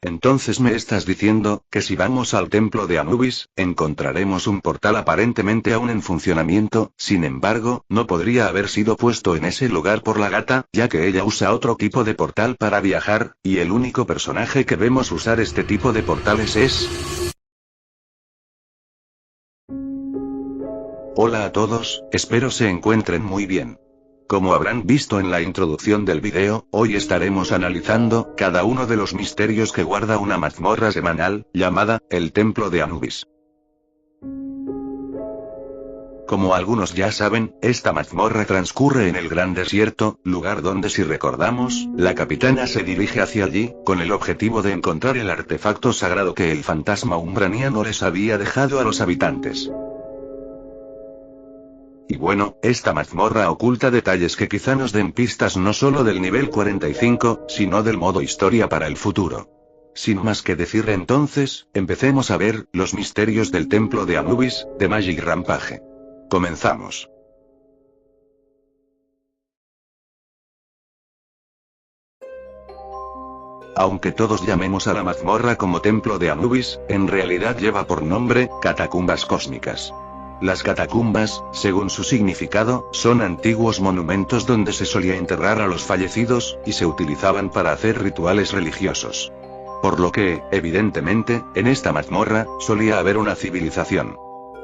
Entonces me estás diciendo, que si vamos al templo de Anubis, encontraremos un portal aparentemente aún en funcionamiento, sin embargo, no podría haber sido puesto en ese lugar por la gata, ya que ella usa otro tipo de portal para viajar, y el único personaje que vemos usar este tipo de portales es... Hola a todos, espero se encuentren muy bien. Como habrán visto en la introducción del video, hoy estaremos analizando cada uno de los misterios que guarda una mazmorra semanal, llamada, el Templo de Anubis. Como algunos ya saben, esta mazmorra transcurre en el Gran Desierto, lugar donde si recordamos, la capitana se dirige hacia allí, con el objetivo de encontrar el artefacto sagrado que el fantasma umbraniano les había dejado a los habitantes. Y bueno, esta mazmorra oculta detalles que quizá nos den pistas no solo del nivel 45, sino del modo historia para el futuro. Sin más que decir entonces, empecemos a ver, los misterios del templo de Anubis, de Magic Rampage. Comenzamos. Aunque todos llamemos a la mazmorra como templo de Anubis, en realidad lleva por nombre, catacumbas cósmicas. Las catacumbas, según su significado, son antiguos monumentos donde se solía enterrar a los fallecidos, y se utilizaban para hacer rituales religiosos. Por lo que, evidentemente, en esta mazmorra, solía haber una civilización.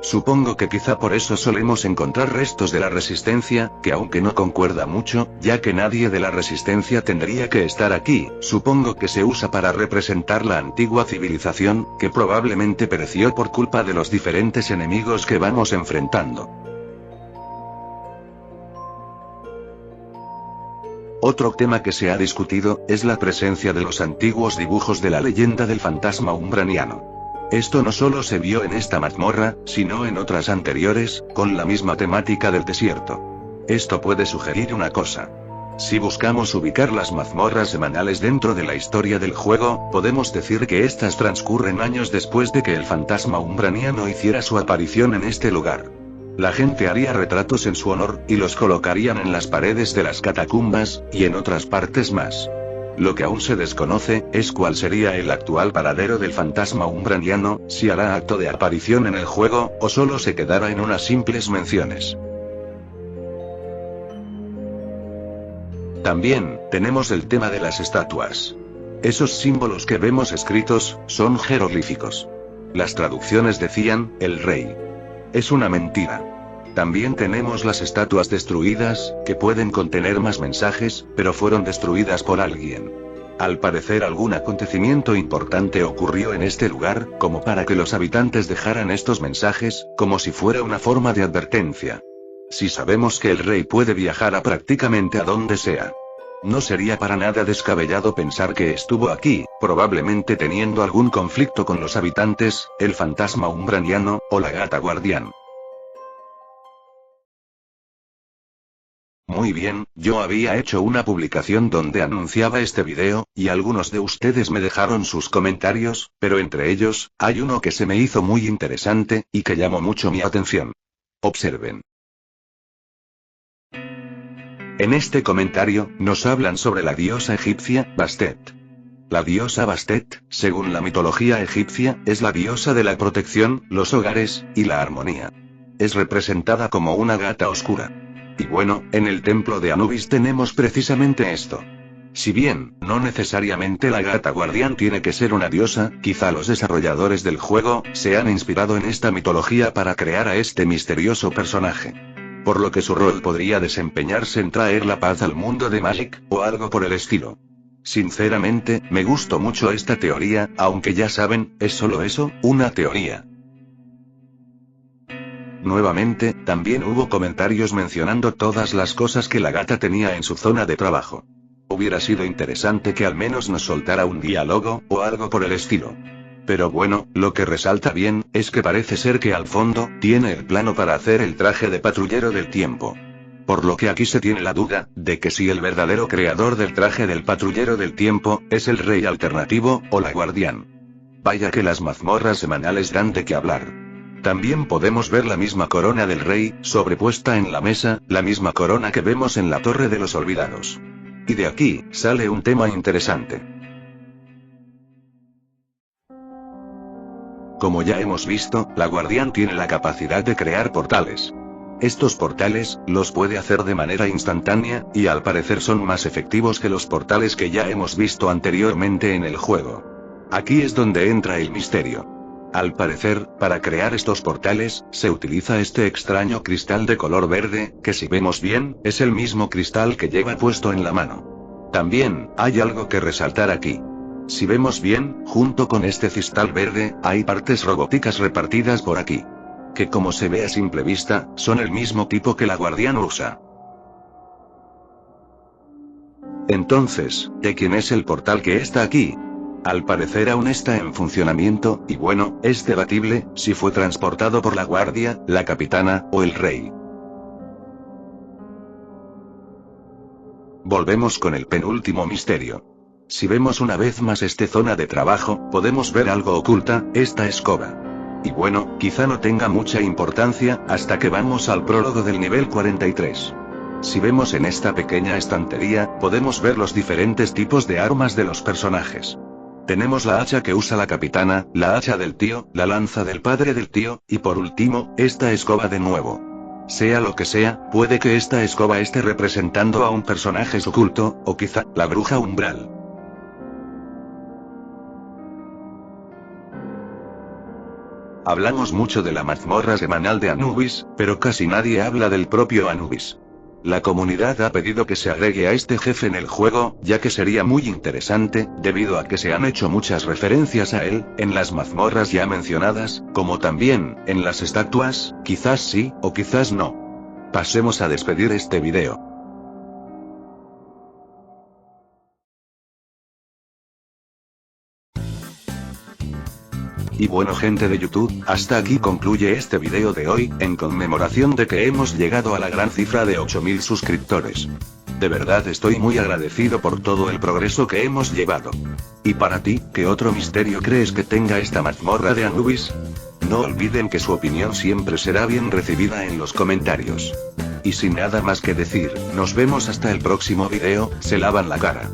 Supongo que quizá por eso solemos encontrar restos de la resistencia, que aunque no concuerda mucho, ya que nadie de la resistencia tendría que estar aquí, supongo que se usa para representar la antigua civilización, que probablemente pereció por culpa de los diferentes enemigos que vamos enfrentando. Otro tema que se ha discutido, es la presencia de los antiguos dibujos de la leyenda del fantasma umbraniano. Esto no solo se vio en esta mazmorra, sino en otras anteriores, con la misma temática del desierto. Esto puede sugerir una cosa. Si buscamos ubicar las mazmorras semanales dentro de la historia del juego, podemos decir que estas transcurren años después de que el fantasma umbraniano hiciera su aparición en este lugar. La gente haría retratos en su honor, y los colocarían en las paredes de las catacumbas, y en otras partes más. Lo que aún se desconoce, es cuál sería el actual paradero del fantasma umbraniano, si hará acto de aparición en el juego, o solo se quedará en unas simples menciones. También, tenemos el tema de las estatuas. Esos símbolos que vemos escritos, son jeroglíficos. Las traducciones decían, el rey. Es una mentira. También tenemos las estatuas destruidas, que pueden contener más mensajes, pero fueron destruidas por alguien. Al parecer algún acontecimiento importante ocurrió en este lugar, como para que los habitantes dejaran estos mensajes, como si fuera una forma de advertencia. Si sabemos que el rey puede viajar a prácticamente a donde sea, no sería para nada descabellado pensar que estuvo aquí, probablemente teniendo algún conflicto con los habitantes, el fantasma umbraniano, o la gata guardián. Muy bien, yo había hecho una publicación donde anunciaba este video, y algunos de ustedes me dejaron sus comentarios, pero entre ellos, hay uno que se me hizo muy interesante, y que llamó mucho mi atención. Observen. En este comentario, nos hablan sobre la diosa egipcia, Bastet. La diosa Bastet, según la mitología egipcia, es la diosa de la protección, los hogares, y la armonía. Es representada como una gata oscura. Y bueno, en el templo de Anubis tenemos precisamente esto. Si bien, no necesariamente la gata guardián tiene que ser una diosa, quizá los desarrolladores del juego, se han inspirado en esta mitología para crear a este misterioso personaje. Por lo que su rol podría desempeñarse en traer la paz al mundo de Magic, o algo por el estilo. Sinceramente, me gustó mucho esta teoría, aunque ya saben, es solo eso, una teoría. Nuevamente, también hubo comentarios mencionando todas las cosas que la gata tenía en su zona de trabajo. Hubiera sido interesante que al menos nos soltara un diálogo, o algo por el estilo. Pero bueno, lo que resalta bien, es que parece ser que al fondo, tiene el plano para hacer el traje de patrullero del tiempo. Por lo que aquí se tiene la duda, de que si el verdadero creador del traje del patrullero del tiempo, es el rey alternativo, o la guardián. Vaya que las mazmorras semanales dan de qué hablar. También podemos ver la misma corona del rey, sobrepuesta en la mesa, la misma corona que vemos en la Torre de los Olvidados. Y de aquí, sale un tema interesante. Como ya hemos visto, la Guardián tiene la capacidad de crear portales. Estos portales, los puede hacer de manera instantánea, y al parecer son más efectivos que los portales que ya hemos visto anteriormente en el juego. Aquí es donde entra el misterio. Al parecer, para crear estos portales, se utiliza este extraño cristal de color verde, que si vemos bien, es el mismo cristal que lleva puesto en la mano. También, hay algo que resaltar aquí. Si vemos bien, junto con este cristal verde, hay partes robóticas repartidas por aquí. Que como se ve a simple vista, son el mismo tipo que la Guardián usa. Entonces, ¿de quién es el portal que está aquí? Al parecer aún está en funcionamiento, y bueno, es debatible, si fue transportado por la guardia, la capitana, o el rey. Volvemos con el penúltimo misterio. Si vemos una vez más esta zona de trabajo, podemos ver algo oculta, esta escoba. Y bueno, quizá no tenga mucha importancia, hasta que vamos al prólogo del nivel 43. Si vemos en esta pequeña estantería, podemos ver los diferentes tipos de armas de los personajes. Tenemos la hacha que usa la capitana, la hacha del tío, la lanza del padre del tío, y por último, esta escoba de nuevo. Sea lo que sea, puede que esta escoba esté representando a un personaje oculto, o quizá, la bruja umbral. Hablamos mucho de la mazmorra semanal de Anubis, pero casi nadie habla del propio Anubis. La comunidad ha pedido que se agregue a este jefe en el juego, ya que sería muy interesante, debido a que se han hecho muchas referencias a él, en las mazmorras ya mencionadas, como también, en las estatuas, quizás sí, o quizás no. Pasemos a despedir este video. Y bueno gente de YouTube, hasta aquí concluye este video de hoy, en conmemoración de que hemos llegado a la gran cifra de 8000 suscriptores. De verdad estoy muy agradecido por todo el progreso que hemos llevado. ¿Y para ti, qué otro misterio crees que tenga esta mazmorra de Anubis? No olviden que su opinión siempre será bien recibida en los comentarios. Y sin nada más que decir, nos vemos hasta el próximo video, se lavan la cara.